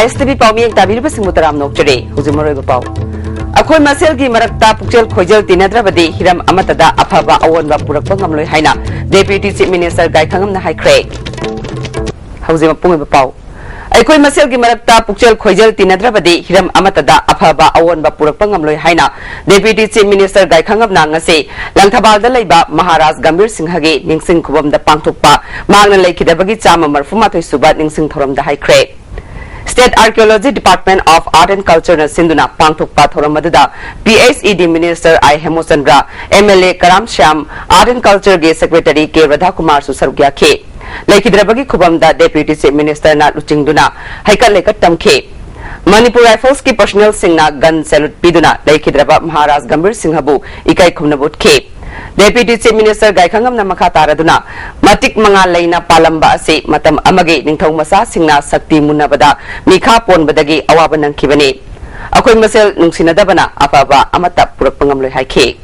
ISTV Pawmiyang Tabir Basimutaram Nokjare, Huzumaro Pau. Akoy Masel gi Marakta Pukjel Khojel Tinadrabadi, Hiram Amatada, Apaba, Awan Bapurakam Haina, Deputy Chief Minister Gai Kangam Nahai Craig. Huzumapung Pau. Akoy Masel gi Marakta Pukjel Khojel Tinadrabadi, Hiram Amatada, Apaba, Awan Bapurakam Haina, Deputy Chief Minister Gai Kangam Nangase, Langtabal Laiba, Maharaj Gambir Singhage, Ningsing Kubam the Pangtukpa, Magna Lake Dabagi Chama Marfumato Subat Ningsing Thoram the High Craig. State Archaeology Department of Art and Culture na Sinduna Pangtukpa Thoramadada PHED Minister I Hemosandra MLA Karam Shyam Art and Culture ge Secretary K Radha Kumar Susargya Ke Laikidrabagi Kubamda Deputy Chief Minister na Luchingduna Haikal Lekat Tamke Manipur Rifles ki personnel singna gun salute piduna Laikidraba Maharaj Gambir Singhabu Ikai Khumnabut Ke Deputy Chief Minister Gai Khangam na makataraduna matik mga layna palamba ase matam amage ningthong masa singna sakti munabada mikha ponbadagi awaban ng kibani akoy masel nung sinadabana apaba amata purak pangamloy haike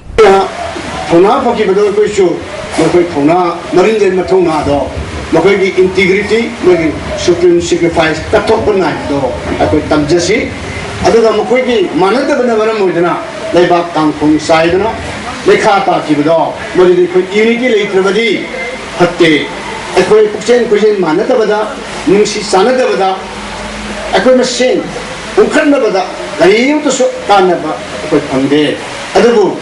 thona paki badol ko shu makoy thona narinjen mathona do makoy gi integrity makoy supreme sacrifice tatok banai do akoy tamjasi aduga makoy gi manadabana baram moidana leibak tangkhong saidana Lekata Kibudo, Modi unity later body, Hate, a question, Manadabada, Nusi Sanadabada, a question machine, Ukanabada, Laim to Kanaba, Pande, Adabu,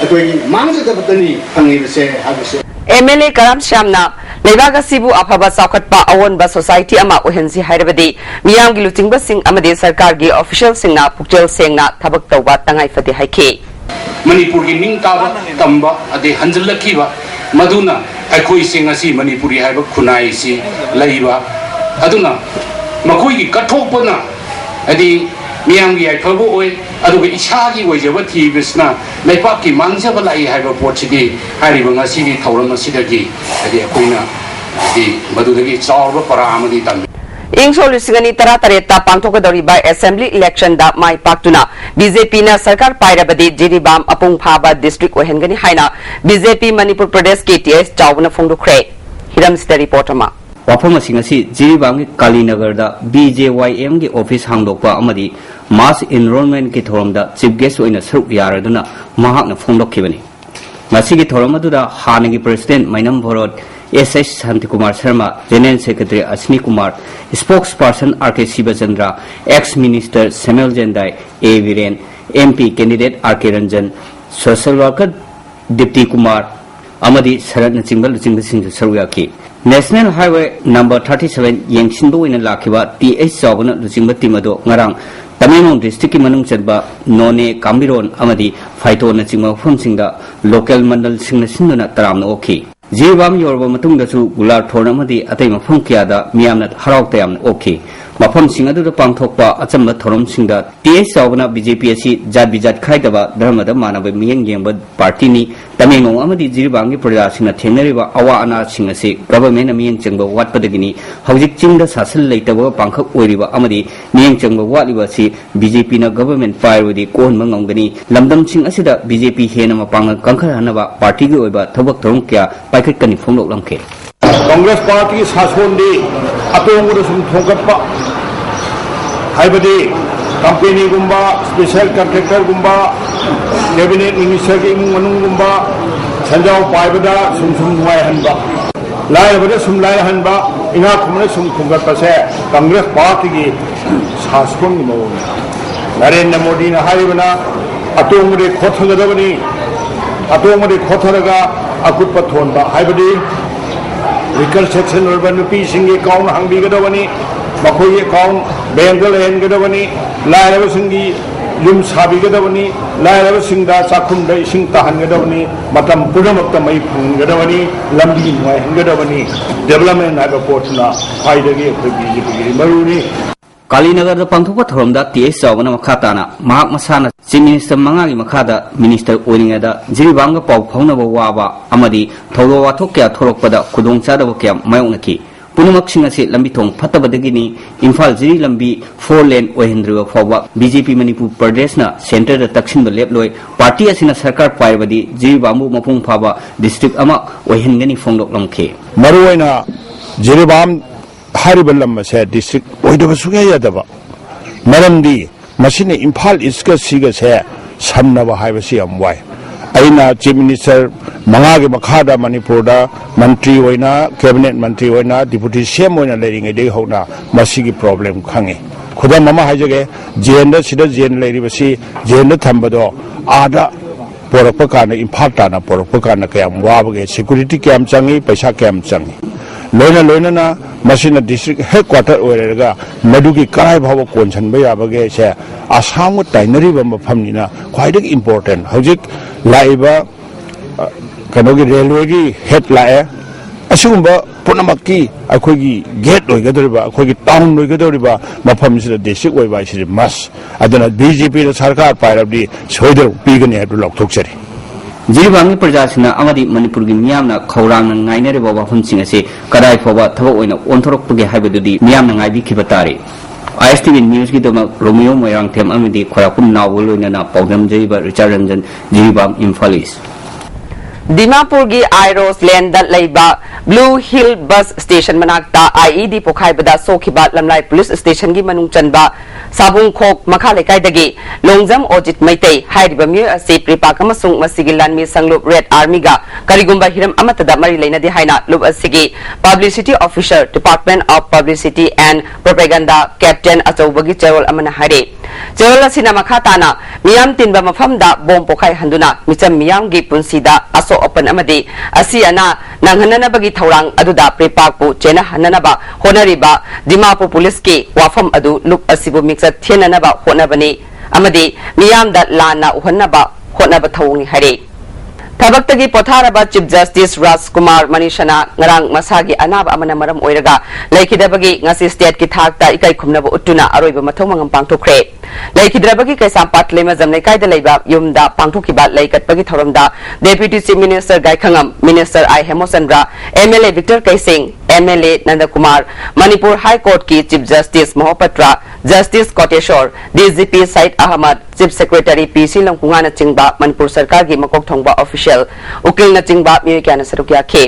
a question Manzatabani, Pangi say, have a say. MLA Karam Shamna, Levaga Sibu Apaba Sakatpa Awan Ba Society Ama Uhensi Hyderabadi, Miyam Giluting Basing Amade Sarkargi official Singna, Pukjel Singna, Tabak Tawa Tangai Fati Haike. Manipur ki ningtaba tamba ade hanjalakiba maduna akhoi singasi manipuri haiba khunai si laiba aduna makoi ki kathokpana adi miyam gi aifabu oi aduga isagi oijaba thibisna leipak ki mangjaba lai haiba pochidi hariba ngasi gi thauram asidagi adi akoina di madudagi chawba paramadi tan Ingso Lusigani Tara Tareta Pangtokadori by Assembly election da Mai Paktuna BJP na Sarkar Pairabadi Jiribam Apung Phaba District Ohengani Haina BJP Manipur Pradesh KTS Chawna Phongdukre Hiram Sita reporter ma Wafam Singasi Jiribam Kalinagar da BJYM ge office hangdokpa amadi mass enrollment ki thoromda chief guest oina saruk yaraduna mahakna phongdokkibani masigi thoromaduda hanagi president Mainam Bhorot SS Santikumar Sharma, General Secretary Ashni Kumar, Spokesperson RK Sibachandra, Ex-Minister Samuel Jendai, A. Viren, MP Candidate RK Ranjan, Social Worker Dipti Kumar, Amadi Sarat Nachingbal Singh Saruyaki. National Highway number 37 Yangshinbu in Lakiwa, TH Savana Luchimba Timado, Ngarang, Tamilong District Manung Chadba, None, Kambiron, Amadi, Faito Nachima Funsinga, Local Mandal Singasinduna Taram Oki. Jiribam Yorba Matungasu, Gular Tornamadi, Atema Funkiada, Miamnat Harautayam, okay. Mapam Singadu the Pangtokpa, Atsamba Torom Singa, T.A. Savana, BJPSC, Jadbijat Kaidaba, Dharmada Mana, Miyang Yamba, Partini, Tamingo Amadi Jiribangi Production, Teneriva, Awa Ana Singasi, Government Miyang Changba, Wat Padagini, Hauzik Chinda Sassel later, Pankak Uriva Amadi, Miyang Changba, Wat Livasi, BJP na government fire with the Kon Mangangani, Lamdam Sing Asida, BJP Henama Panga, Kankaranava, Party Goiba, Tobak Toronkia, Paket Kanifong Lamke. Congress Party is Haswondi, Atongurusum Tongapa, Haibadi, Company Gumba, Special Contractor Gumba, Cabinet Minister Manung Gumba, Sanjao Paibada, Sum Hanba, Lai Sum Lai Hanba, Ina Kumanasum Tongapase, Congress Party Haswon Mo, Narendra Modi Haibana, Atongure Kotangadavani, Atongure Kotaraga, Akutpatonba, Haibadi. Reconstruction urban piecing account Hangi Gadavani, Makoi account, Bengal and Gadavani, Layasingi, Lums Habi Gadavani, Layasinda, Sakunda, Singtahan Gadavani, Matam Pudamaktamai Gadavani, Lamdi, Gadavani, development Agaportuna, Haidagi, Maruni. Kalinagar the Pangtupa Thoromda, T.A. Savana Makatana, Mark Masana, Chief Minister Mangali Makada, Minister Oiningada, Jiribanga Pau Ponava Waba, Amadi, Tolowa Tokia Torokpada, Kudong Sadavokia, Mayonaki, पुनमक लंबी थोंग फतबदगिनी इम्फाल जिरी लंबी 4 लेन ओहिंद्रिवा फावबा BJP Manipur प्रदेश ना centre the तक्सिन लेपलोय party असिना सरकार पाइबदी जिरीबामु मपुंग फाबा district अमा ओहिनगनी फोंगलोक लमखे मरुवैना Jiribam हारिबा lump से district ओइदबा सुगे यादबा मरमदी मसिने Imphal इसका सिगा से समनबा हाइबसी अमवाय अइना chief minister मंगागे मखादा Manipur दा मंत्री होइना कैबिनेट मंत्री होइना डिप्यूटी सीएम होइना लेरिंगे दे होना मसिगी प्रॉब्लम खंगे खुदा ममा हाइजगे जेन सिदा जेन लेरिबसी जेन थंबदो आदा पोरप काना इम्फाल ताना पोरप काना कयम वाबगे सिक्योरिटी कैम चंगी पैसा कैम चंगी लोइना लोइना मसिना डिस्ट्रिक्ट हेडक्वार्टर ओइरेगा मदुगी कराय भाव कोनसन बयाबगे से आसाम ताइनरी मफमनिना ख्वाइदग इंपोर्टेंट हजिक लाइबा कनोगी रेलवे की हेड लाए असिगुंबा पुनमक्की अखोगी गेट ओइगदरिबा अखोगी टाउन ओइगदरिबा मफमसिदा डिस्ट्रिक्ट ओइबा इसिरि मस अदना बीजेपी द सरकार पाइरबदी सोइदर पीगने हेदु लौथोकसरी जिरीबांगी प्रजासिना अमदी मणिपुर की मियामना खौरांगना ngainareba wafamsing ase kadai foba thaba oina onthorokpage haibadudi miyamna ngaibikiba tare ISTV News की दमा रोमियो मोयरांग थेम अमिदी खोराकुम नावलोइना पौदम जइबा रिचार्ड रंजन जिरीबाम इम्फाल ईस्ट दिमापुर की आयरोस land blue hill bus station मनाक्ता IED पोखाइबदा सोखिबा लमलाई पुलिस स्टेशन की मनुंग चनबा साबुंग खोक मखा लेकाइदगी लोंगजम ओजित मैतै हाइरिबा मियो असे प्रिपाक अमसुंग मसिगी लानमी संगलुप रेड आर्मी गा करिगुंबा हिरम अमतदा मरि लेनदि हाइना लुप असिगी publicity officer department of publicity and propaganda captain अचौबगी चेरोल अमना हारे चेरोल असिना मखा ताना मियाम तिनबा मफमदा बोम पोखाइ हंदुना मिचम मियाम गी पुंसीदा असो ओपन अमदी असि अना नंगहननबगी थौरांग अदुदा प्रिपाकपु चेना हननबा होनरिबा दिमापुर पुलिस के वाफम अदु लुप असिबु मिक्सर थेननबा होनबनी अमदी मियामदा लाना उहनबा होनबा थौंगनि हरे थबक्तगी पोथारबा chief justice Rajkumar मनीषना ngarang masagi anab amana maram oiraga laikidabagi ngasi state ki thakta ikai khumnaba uttuna aroiba mathong mangam pangthokre laikidrabagi kaisam patlema jamnai kaida leiba yumda pangthokiba laikatpagi thoramda deputy chief minister gaikhangam minister I hemosandra MLA Victor Kaising MLA Nandakumar Manipur High Court की Chief Justice Mohapatra Justice Koteshwar DGP Said Ahmad Chief Secretary PC Longkunga na chingba Manipur Sarkar की मकोक thongba official ukil na chingba मियोक्या na sarukya खे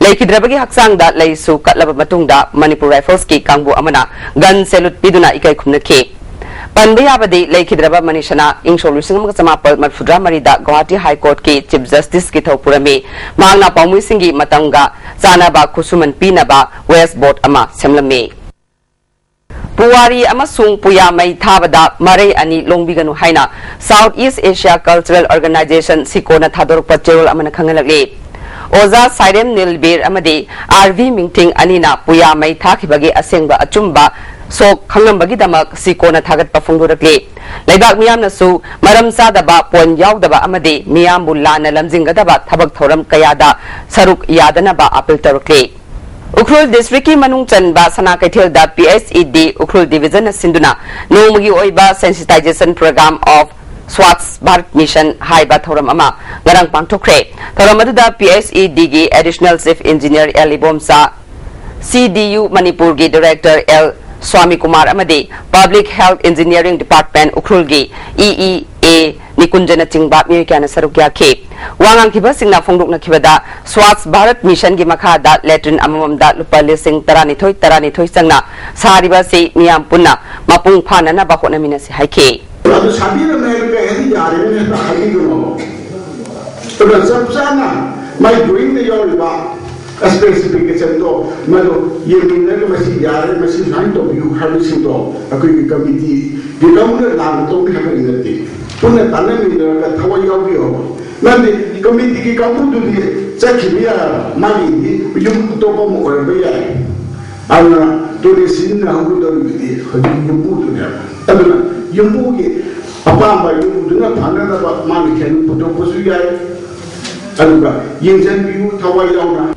laikidrabagi haksang da laisu katlaba matungda Manipur Rifles की कांगबु अमना gun salute पिदुना इkai खुमना खे पंदयाबदी laikidraba manishana ing solution samapal matfudra marida Guwahati High Court की Chief Justice की थौपुरमे मांगना पामुई सिंगी Matanga चानाबा खुसुमन पीनाबा West Board अमा सेमलमे पुवारी अमसुंग पुयामई थाबदा मरे अनि लोंबिगनु हाइना south east Asia cultural organisation सिकोना थादोरपा चेरोल अमना खंगलगले ओजा साइरेम नीलबीर अमदी आरवी मिंगथिंग अनिना पुयामई थाखिबगे असेंगबा अचुंबा सोक खंगमबगीदमक सिकोना थागत पफुंगुरकले लेबाक मियामनसु मरम सादबा पोन यावदबा अमदी मियामबु लाना लमजिंगदबा थबक थौरम कयादा सरुक यादनबा अपील तरुकले उखरुल डिस्ट्रिक्ट की मनुंग चनबा सना कैथेलदा PSED उखरुल डिवीजन सिंधुना नोमगी ओइबा sensitisation programme of Swachh Bharat mission हाइबा थौरम अमा गरंग पांगथोखरे थौरम अदुदा PSED की additional chief engineer L Ibomsa CDU Manipur की डायरेक्टर एल स्वामी कुमार अमदी public health engineering department Ukhrul की EEA निकुंजन चिंगबा मियोक्याना सरुक्या खे वांगांखिबा सिंगना फोंदोकनखिबदा स्वच्छ भारत मिशन की मखादा लेट्रिन अमममदा लुपा लिसिंग 12 संगना सारिबा से मियाम पुन्ना मपुंग फानना बाखोनमिना से हाइखे अदु साबीर मेलके हेदि यारेने ता हाइगुनो तो सबसाना माय डूइंग द योरबा स्पेसिफिकेशन तो मलो ये मिनल मसी यारे मसी नाइन तो यू हरसिंग तो अकोई कमिटी दिगमने लांग तो खबरिनति पुने ताने मिनल थवय याबियो नंदि कमिटी की कामुदुदि चखिबिया मागी युम तो बम ओरबया अना टूरिसिन नाहुदुदि हदि युमुदुने अदना युमुगी अपाम्बा युमुदुना फानना मागी खेन पुतो पुसुयाय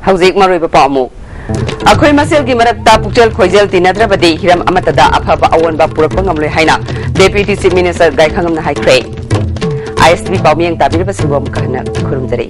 हौजिक मरुइबा पामु अखोय मसेल की मरक्ता पुक्चल खोइजल तिनद्रबदि हिरम अमतदा अफबा अवनबा पुरकपा ngamloi haina deputy chief minister gaikhangam na haikre ISTV पाउमियंग ताबिरबा सिंगोम कहना खुरुमजरी।